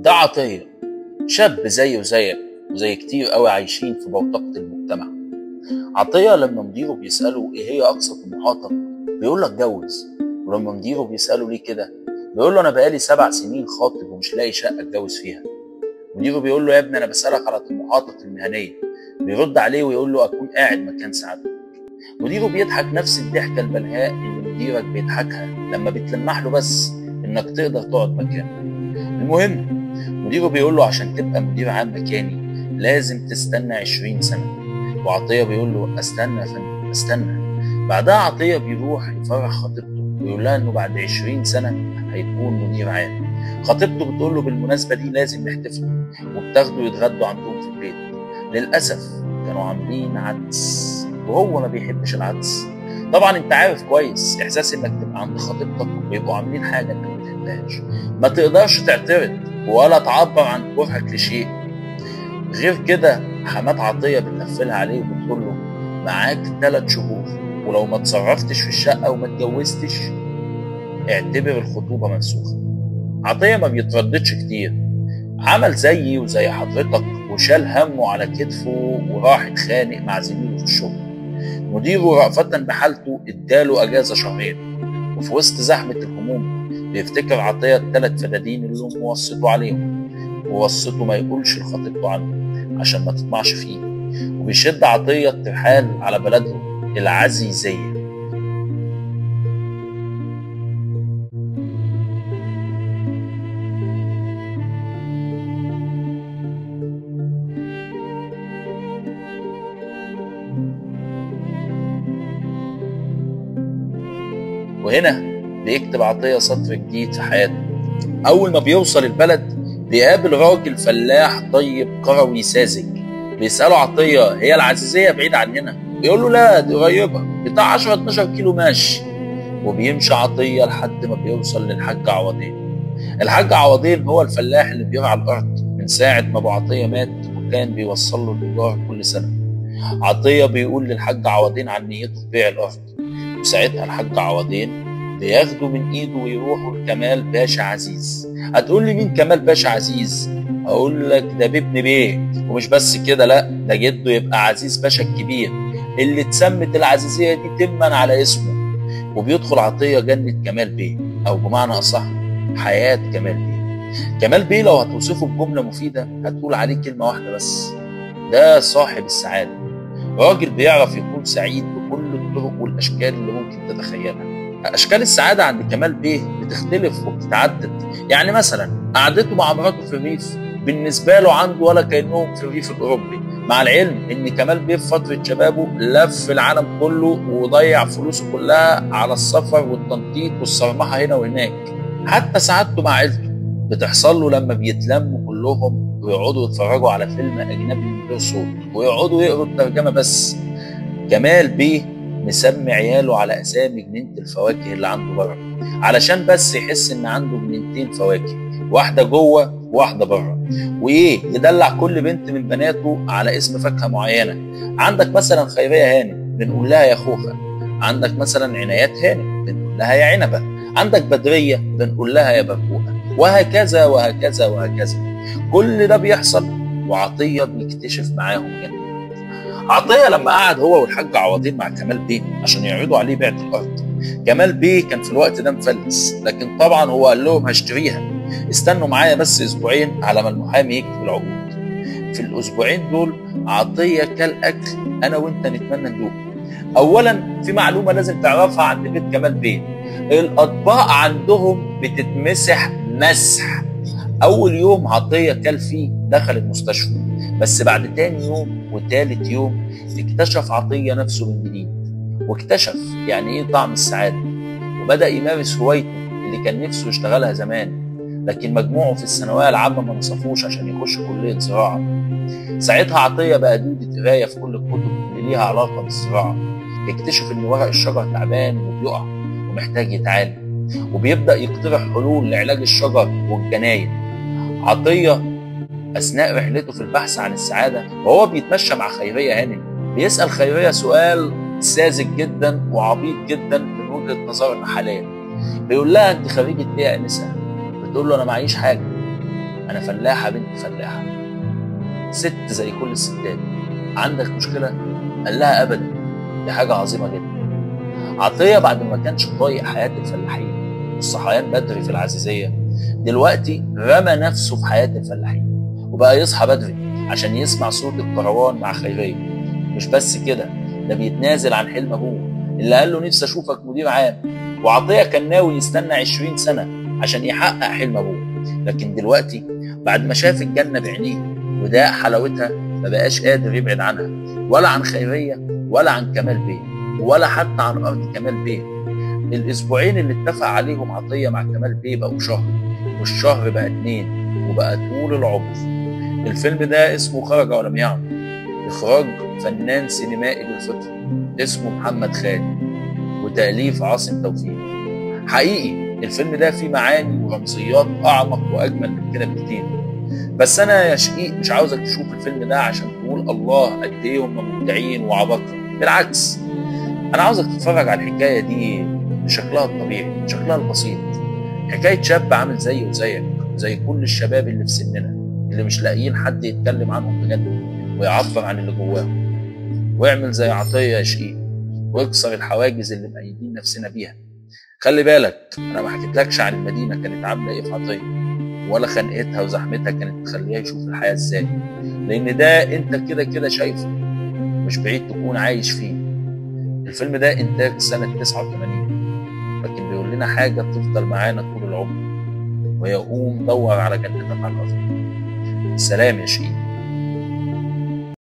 ده عطية، شاب زيه وزيك وزي كتير قوي عايشين في بوتقة المجتمع. عطية لما مديره بيسأله ايه هي أقصى طموحاتك بيقول له اتجوز، ولما مديره بيسأله ليه كده بيقول له أنا بقالي 7 سنين خاطب ومش لاقي شقة اتجوز فيها. مديره بيقول له يا ابني أنا بسألك على طموحاتك المهنية، بيرد عليه ويقول له أكون قاعد مكان سعادتك. مديره بيضحك نفس الضحكة البلهاء اللي مديرك بيضحكها لما بتلمح له بس إنك تقدر تقعد مكانه. المهم مديره بيقول له عشان تبقى مدير عام مكاني لازم تستنى 20 سنة. وعطية بيقول له استنى يا فندم استنى. بعدها عطية بيروح يفرح خطيبته ويقول لها انه بعد 20 سنة هيكون مدير عام. خطيبته بتقول له بالمناسبة دي لازم نحتفل، وبتاخده يتغدوا عندهم في البيت. للأسف كانوا عاملين عدس وهو ما بيحبش العدس. طبعا انت عارف كويس احساس انك تبقى عند خطيبتك ويبقوا عاملين حاجة انت ما بتحبهاش، ما تقدرش تعترض ولا تعبر عن كرهك لشيء. غير كده حمات عطية بتقفلها عليه وبتقول له معاك 3 شهور، ولو ما اتصرفتش في الشقة وما اتجوزتش اعتبر الخطوبة منسوخة. عطية ما بيترددش كتير، عمل زيي وزي حضرتك وشال همه على كتفه وراح اتخانق مع زميله في الشغل. مديره رأفة بحالته اداله اجازة 2 شهور، وفي وسط زحمة الهموم بيفتكر عطية ال3 فدادين اللي امه وصته عليهم، ووصته ما يقولش لخطيبته عنه عشان ما تطمعش فيه. وبيشد عطية الترحال على بلده العزيزية. وهنا بيكتب عطية سطر جديد في حياته. أول ما بيوصل البلد بيقابل راجل فلاح طيب كروي ساذج. بيسأله عطية هي العزيزية بعيد عننا؟ بيقول له لا دي قريبة بتاع 10 12 كيلو ماشي. وبيمشي عطية لحد ما بيوصل للحاج عوضين. الحاج عوضين هو الفلاح اللي بيرعى الأرض من ساعة ما أبو عطية مات، وكان بيوصل له الإيجار كل سنة. عطية بيقول للحاج عوضين عن نيته في بيع الأرض، وساعتها الحاج عوضين بياخدوا من ايده ويروحوا لكمال باشا عزيز. هتقول لي مين كمال باشا عزيز؟ اقول لك ده بابن بيه، ومش بس كده لا ده جده يبقى عزيز باشا الكبير اللي اتسمت العزيزيه دي تما على اسمه. وبيدخل عطيه جنه كمال بيه، او بمعنى اصح حياه كمال بيه. كمال بيه لو هتوصفه بجمله مفيده هتقول عليه كلمه واحده بس: ده صاحب السعاده. راجل بيعرف يكون سعيد بكل الطرق والاشكال اللي ممكن تتخيلها. اشكال السعاده عند كمال بيه بتختلف وبتتعدد. يعني مثلا قعدته مع مراته في الريف بالنسبه له عنده ولا كانهم في الريف الاوروبي، مع العلم ان كمال بيه في فتره شبابه لف العالم كله وضيع فلوسه كلها على السفر والتنطيط والصرمحه هنا وهناك. حتى سعادته مع عيلته بتحصل له لما بيتلموا كلهم ويقعدوا يتفرجوا على فيلم اجنبي من غير صوت ويقعدوا يقروا الترجمه بس. كمال بيه مسمي عياله على اسامي جنينه الفواكه اللي عنده بره، علشان بس يحس ان عنده جنينتين فواكه، واحده جوه وواحده بره. وايه يدلع كل بنت من بناته على اسم فاكهه معينه. عندك مثلا خيريه هانم بنقول لها يا خوخه، عندك مثلا عنايات هانم بنقول لها يا عنبه، عندك بدريه بنقول لها يا برقوقه، وهكذا وهكذا وهكذا. كل ده بيحصل وعطيه بيكتشف معاهم جنة. عطية لما قعد هو والحاج عوضين مع كمال بيه عشان يعرضوا عليه بيعة الأرض، كمال بيه كان في الوقت ده مفلس، لكن طبعا هو قال لهم هشتريها، استنوا معايا بس أسبوعين على ما المحامي يكتب العقود. في الأسبوعين دول عطية كل أكل أنا وأنت نتمنى ندوق. أولا في معلومة لازم تعرفها عند بيت كمال بيه: الأطباق عندهم بتتمسح مسح. أول يوم عطية كل فيه دخل المستشفى، بس بعد تاني يوم وتالت يوم اكتشف عطية نفسه من جديد، واكتشف يعني ايه طعم السعادة، وبدأ يمارس هوايته اللي كان نفسه يشتغلها زمان، لكن مجموعه في الثانوية العامة ما نصفوش عشان يخش كلية زراعة. ساعتها عطية بقى دودة قراية في كل الكتب اللي ليها علاقة بالزراعة. يكتشف ان ورق الشجر تعبان وبيقع ومحتاج يتعالج، وبيبدأ يقترح حلول لعلاج الشجر والجناين. عطية أثناء رحلته في البحث عن السعادة وهو بيتمشى مع خيرية هانم بيسأل خيرية سؤال ساذج جدا وعبيط جدا من وجهة نظرنا حاليا. بيقول لها أنت خريجة إيه يا أنسة؟ بتقول له أنا معيش حاجة. انا فلاحه بنت فلاحه، ست زي كل الستات. عندك مشكله؟ قال لها ابدا، دي حاجه عظيمه جدا. عطيه بعد ما كانش طايق حياه الفلاحين والصحيان بدري في العزيزيه، دلوقتي رمى نفسه في حياه الفلاحين وبقى يصحى بدري عشان يسمع صوت الكروان مع خيريه. مش بس كده، ده بيتنازل عن حلم ابوه اللي قال له نفسي اشوفك مدير عام، وعطيه كان ناوي يستنى 20 سنه عشان يحقق حلم ابوه. لكن دلوقتي بعد ما شاف الجنه بعينيه وداق حلاوتها ما بقاش قادر يبعد عنها، ولا عن خيريه ولا عن كمال بيه ولا حتى عن ارض كمال بيه. الاسبوعين اللي اتفق عليهم عطيه مع كمال بيه بقوا شهر، والشهر بقى 2، وبقى طول العمر. الفيلم ده اسمه خرج ولم يعد، اخراج فنان سينمائي بالفطره اسمه محمد خالد، وتاليف عاصم توفيق. حقيقي الفيلم ده فيه معاني ورمزيات اعمق واجمل من كده بكتير. بس انا يا شقيق مش عاوزك تشوف الفيلم ده عشان تقول الله قد ايه هم مبدعين وعباقرة، بالعكس انا عاوزك تتفرج على الحكايه دي بشكلها الطبيعي، بشكلها البسيط. حكايه شاب عامل زيي وزيك، زي كل الشباب اللي في سننا اللي مش لاقيين حد يتكلم عنهم بجد ويعبر عن اللي جواهم. واعمل زي عطيه يا شقيق واكسر الحواجز اللي مقيدين نفسنا بيها. خلي بالك انا ما حكيتلكش عن المدينه كانت عامله ايه في عطيه، ولا خنقتها وزحمتها كانت مخليها يشوف الحياه ازاي، لان ده انت كده كده شايفه، مش بعيد تكون عايش فيه. الفيلم ده انتاج سنه 89، لكن بيقول لنا حاجه تفضل معانا طول العمر، وهي قوم دور على جنتك على الارض. سلام يا شقيق.